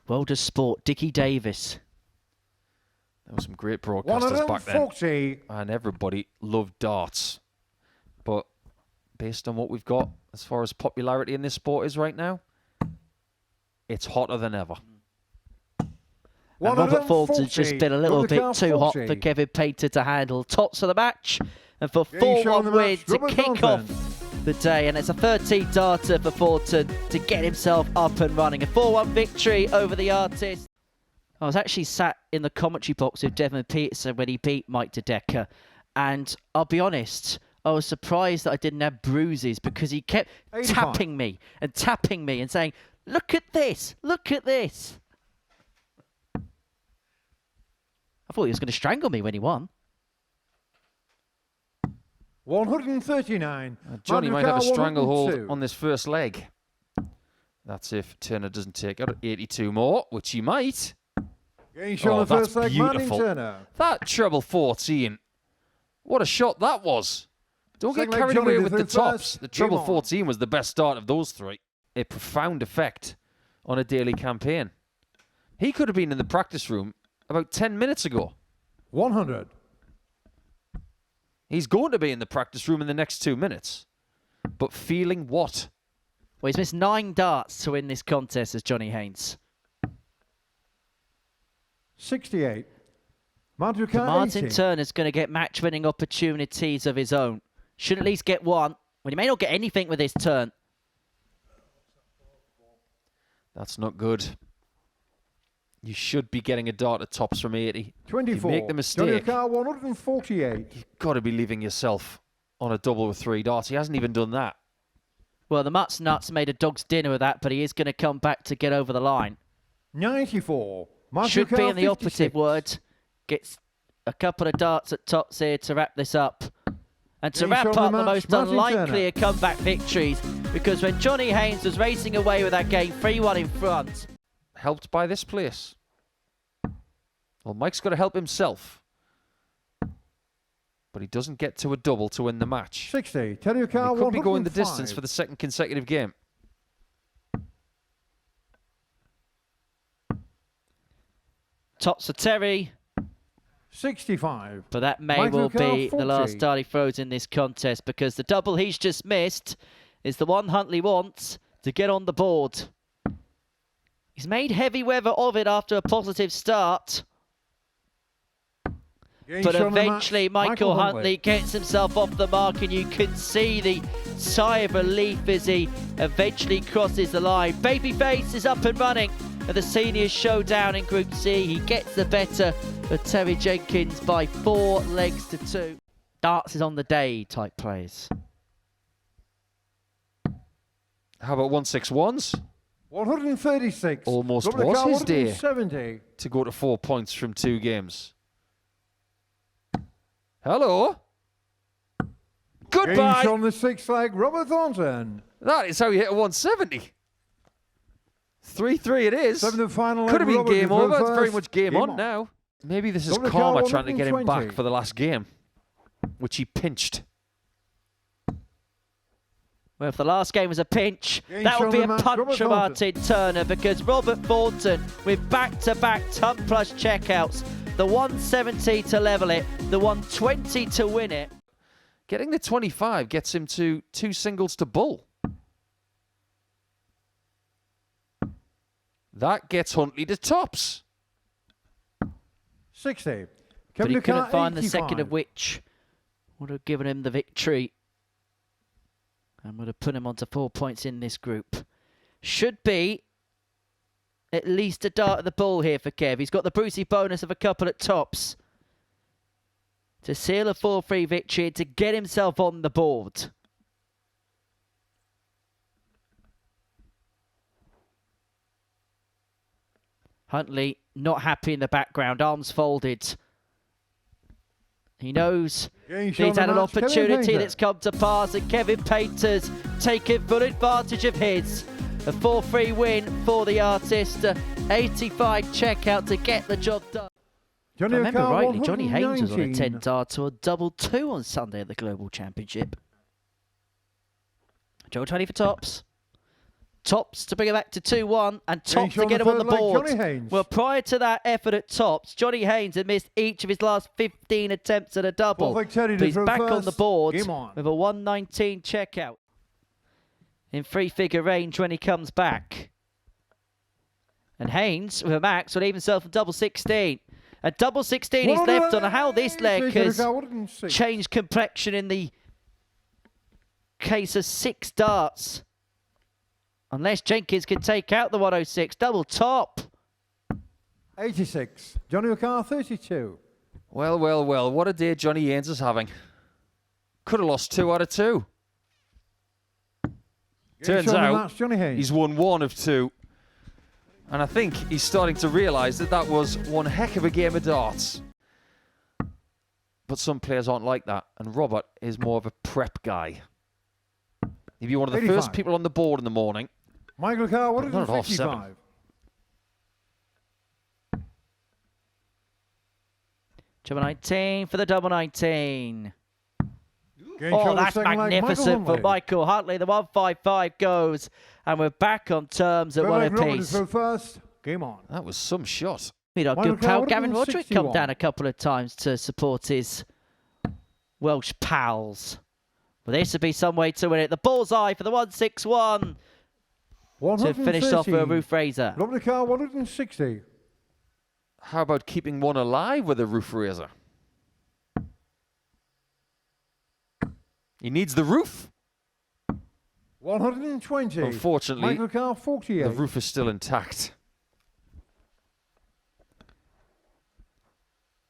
World of Sport, Dickie Davis. There were some great broadcasters back then. 140. And everybody loved darts. But based on what we've got as far as popularity in this sport is right now, it's hotter than ever. And Robert Thornton's just been a little bit too hot for Kevin Pater to handle. Tops of the match, and for 4-1 win to kick off the day. And it's a 13 darter for Thornton to get himself up and running. A 4-1 victory over the artist. I was actually sat in the commentary box with Devon Peterson when he beat Mike DeDecker. And I'll be honest, I was surprised that I didn't have bruises because he kept tapping me and saying, "Look at this, look at this." I thought he was going to strangle me when he won. 139. Johnny might have a stranglehold on this first leg. That's if Turner doesn't take out 82 more, which he might. Oh, that's beautiful. That treble 14. What a shot that was. Don't get carried away with the tops. The treble 14 was the best start of those three. A profound effect on a daily campaign. He could have been in the practice room about 10 minutes ago. 100. He's going to be in the practice room in the next 2 minutes. But feeling what? Well, he's missed 9 darts to win this contest as Johnny Haynes. 68. Martin Turner's going to get match-winning opportunities of his own. Should at least get one. Well, he may not get anything with his turn. That's not good. You should be getting a dart at tops from 80. 24. You make the mistake. 148. You've got to be leaving yourself on a double with 3 darts. He hasn't even done that. Well, the Mutt's Nuts made a dog's dinner of that, but he is going to come back to get over the line. 94. Should be in the operative word. Gets a couple of darts at tops here to wrap this up. And to wrap up the most unlikely of comeback victories, because when Johnny Haynes was racing away with that game 3-1 in front. Helped by this place. Well, Mike's got to help himself. But he doesn't get to a double to win the match. 60. He could be going the distance for the second consecutive game. Tops for Terry. 65. But that may well be the last dart he throws in this contest, because the double he's just missed is the one Huntley wants to get on the board. He's made heavy weather of it after a positive start. But eventually Michael Huntley gets himself off the mark, and you can see the sigh of relief as he eventually crosses the line. Babyface is up and running at the senior showdown in Group C. He gets the better of Terry Jenkins by 4 legs to 2. Darts is on the day type players. How about 161s? 136. Almost was his day 70. to go to 4 points from 2 games. Hello. Goodbye. On the 6th leg, Robert Thornton. That is how you hit a 170. 3-3 it is. Could have been game over. It's very much game on now. Maybe this is karma trying to get him back for the last game, which he pinched. Well, if the last game was a pinch, that would be a punch from Martin Turner, because Robert Thornton, with back-to-back ton plus checkouts, the 170 to level it, the 120 to win it. Getting the 25 gets him to 2 singles to bull. That gets Huntley to tops. 60. But he couldn't find the second of which would have given him the victory and would have put him onto 4 points in this group. Should be at least a dart at the ball here for Kev. He's got the Brucey bonus of a couple at tops to seal a 4-3 victory and to get himself on the board. Huntley not happy in the background, arms folded. He knows he's had an opportunity that's come to pass, and Kevin Pater's taken full advantage of his. A 4-3 win for the artist, 85 checkout to get the job done. If I remember rightly, Johnny Haynes was on a 10 dart to a double 2 on Sunday at the Global Championship. Joe 20 for tops. Tops to bring it back to 2-1, and Tops to get him on the board. Well, prior to that effort at Tops, Johnny Haynes had missed each of his last 15 attempts at a double. But he's back on the board with a 119 checkout in three-figure range when he comes back. And Haynes, with a max, will leave himself a double 16. A double 16 he's left on. How this leg has changed complexion in the case of 6 darts. Unless Jenkins can take out the 106. Double top. 86. Johnny McCarr, 32. Well, well, well. What a day Johnny Haynes is having. Could have lost 2 out of 2. Turns out he's won 1 of 2. And I think he's starting to realise that that was one heck of a game of darts. But some players aren't like that. And Robert is more of a prep guy. He'd be one of the first people on the board in the morning. Michael Carr, what is it? 55. Double 19 for the double 19. Oh, that's magnificent for Michael Huntley. The 155 goes, and we're back on terms at 1 apiece. First. Game on. That was some shot. You know, good pal Gavin Roderick come down a couple of times to support his Welsh pals. Well, this would be some way to win it. The bullseye for the 161 to finish off with a roof raiser. Robert Carr, 160. How about keeping one alive with a roof raiser? He needs the roof. 120. Unfortunately, Michael Carr, 48. The roof is still intact.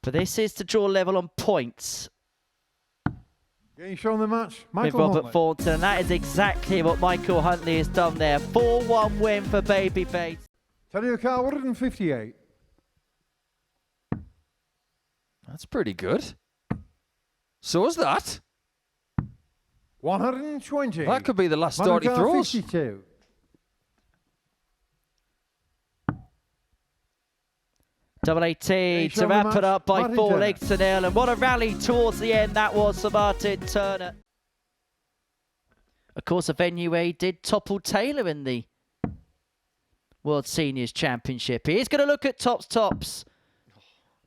But this is to draw level on points. Getting shown the match, with Robert Thornton, and that is exactly what Michael Huntley has done there. 4-1 win for Babyface. Johnny Carr, 158. That's pretty good. So is that. 120. That could be the last dart he throws. 52. Double 18 to wrap it up by 4 legs to nil. And what a rally towards the end that was for Martin Turner. Of course, a venue where he did topple Taylor in the World Seniors Championship. He is going to look at tops.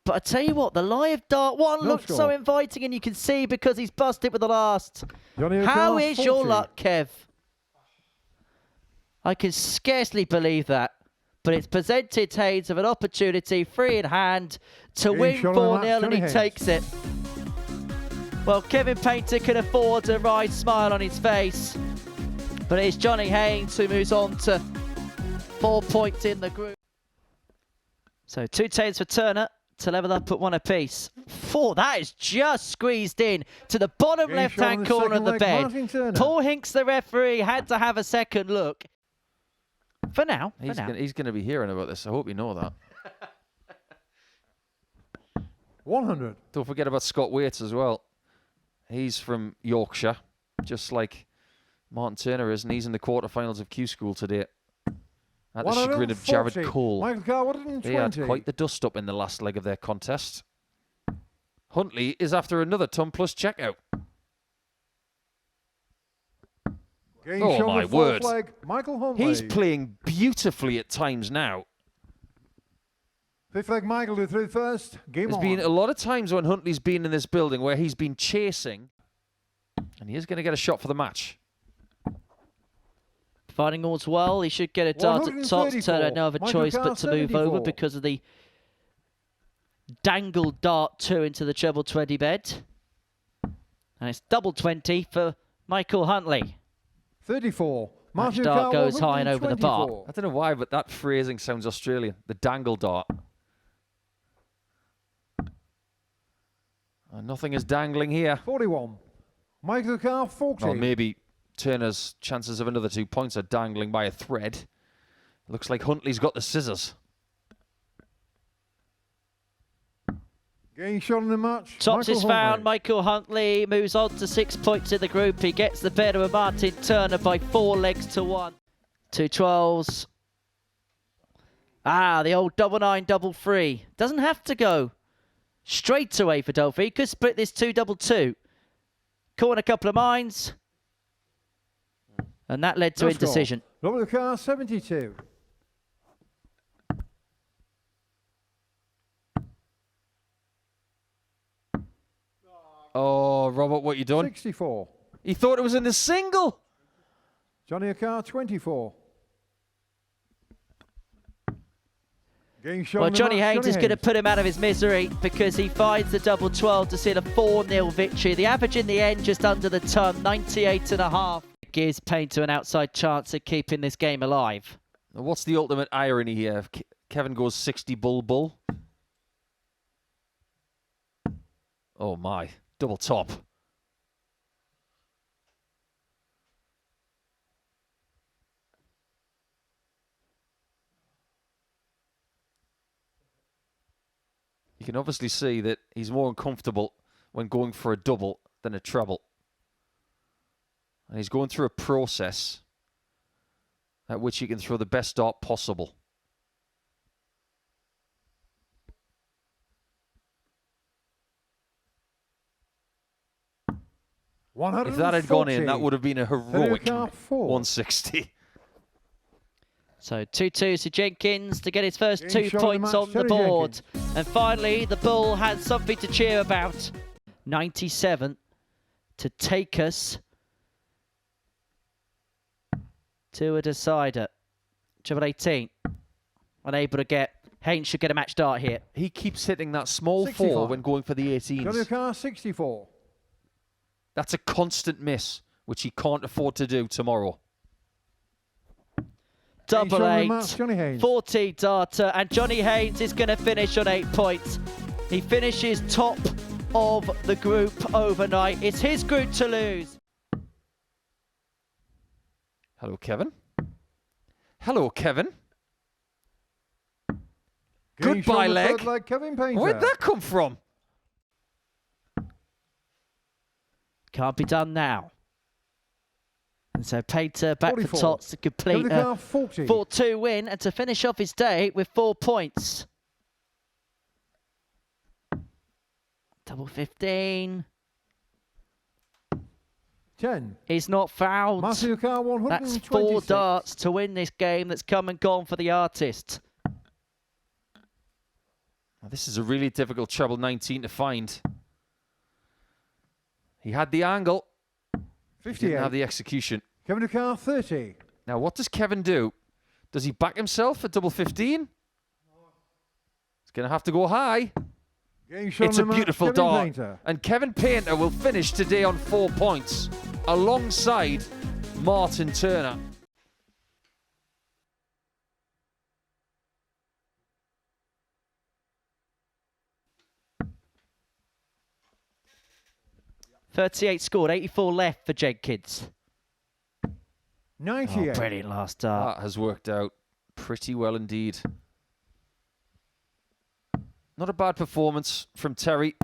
But I tell you what, the live dart one looked so inviting, and you can see because he's busted with the last. How is your luck, Kev? I can scarcely believe that. But it's presented Haynes with an opportunity, free in hand, to win 4-0, and he takes it. Well, Kevin Painter can afford a wry smile on his face. But it's Johnny Haynes who moves on to 4 points in the group. So 2 tails for Turner to level up at 1 apiece. 4, that is just squeezed in to the bottom left-hand corner of the bed. Paul Hinks, the referee, had to have a second look. For now. He's going to be hearing about this. I hope you know that. 100. Don't forget about Scott Waits as well. He's from Yorkshire, just like Martin Turner is, and he's in the quarterfinals of Q School today. At the chagrin of Jared Cole. They had quite the dust-up in the last leg of their contest. Huntley is after another ton plus checkout. Oh my word. He's playing beautifully at times now. 5th leg Michael to through first. There's been a lot of times when Huntley's been in this building where he's been chasing, and he is going to get a shot for the match. Finding all's well, he should get a dart at top. Turner had no other choice but to move over because of the dangled dart 2 into the treble 20 bed. And it's double 20 for Michael Huntley. 34. Match dart goes high and over the bar. I don't know why, but that phrasing sounds Australian. The dangle dart. Nothing is dangling here. 41. Michael Carr, 40. Well, maybe Turner's chances of another 2 points are dangling by a thread. Looks like Huntley's got the scissors. Getting shot in the match. Tops is found. Michael Huntley moves on to 6 points in the group. He gets the better of Martin Turner by 4 legs to 1. 2 12s. The old double 9, double 3. Doesn't have to go straight away for Dolphy. He could split this 2 double 2. Caught in a couple of mines. And that led to indecision. Double the car, 72. Oh, Robert, what you done? 64. He thought it was in the single. Johnny a car, 24. Well, Johnny Haynes is going to put him out of his misery because he finds the double 12 to seal a 4-0 victory. The average in the end just under the ton, 98.5. Gives Painter an outside chance at keeping this game alive. What's the ultimate irony here? Kevin goes 60 bull. Oh my, double top. You can obviously see that he's more uncomfortable when going for a double than a treble. And he's going through a process at which he can throw the best dart possible. If that had gone in, that would have been a heroic 160. So 2-2 to Jenkins to get his first 2 points on the board. And finally, the bull has something to cheer about. 97 to take us to a decider. Treble 18. Unable to get. Haynes should get a match dart here. He keeps hitting that small 65. 4 when going for the 18s. Johnny car, 64. That's a constant miss, which he can't afford to do tomorrow. Double 8, 40 darter, and Johnny Haynes is going to finish on 8 points. He finishes top of the group overnight. It's his group to lose. Hello, Kevin. Hello, Kevin. Goodbye, leg. Where'd that come from? Can't be done now. And so Painter back 44. for Tots to complete a 4-2 win and to finish off his day with 4 points. Double 15. 10. He's not fouled. That's 4 darts to win this game that's come and gone for the artist. Well, this is a really difficult treble 19 to find. He had the angle. 58. He didn't have the execution. Kevin a car, 30. Now, what does Kevin do? Does he back himself at double 15? He's going to have to go high. It's a beautiful dart. And Kevin Painter will finish today on 4 points alongside Martin Turner. .38 scored, 84 left for Jenkins. 98. Oh, brilliant last dart. That has worked out pretty well indeed. Not a bad performance from Terry,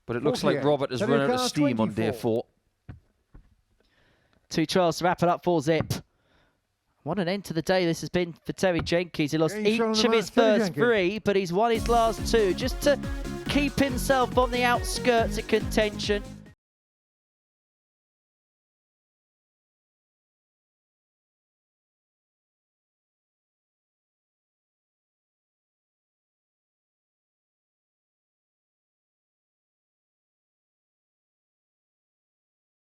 but it looks like Robert has run out of steam on day 4. 2 trials to wrap it up for Zip. What an end to the day this has been for Terry Jenkins. He lost each of his first 3, but he's won his last 2 just to keep himself on the outskirts of contention.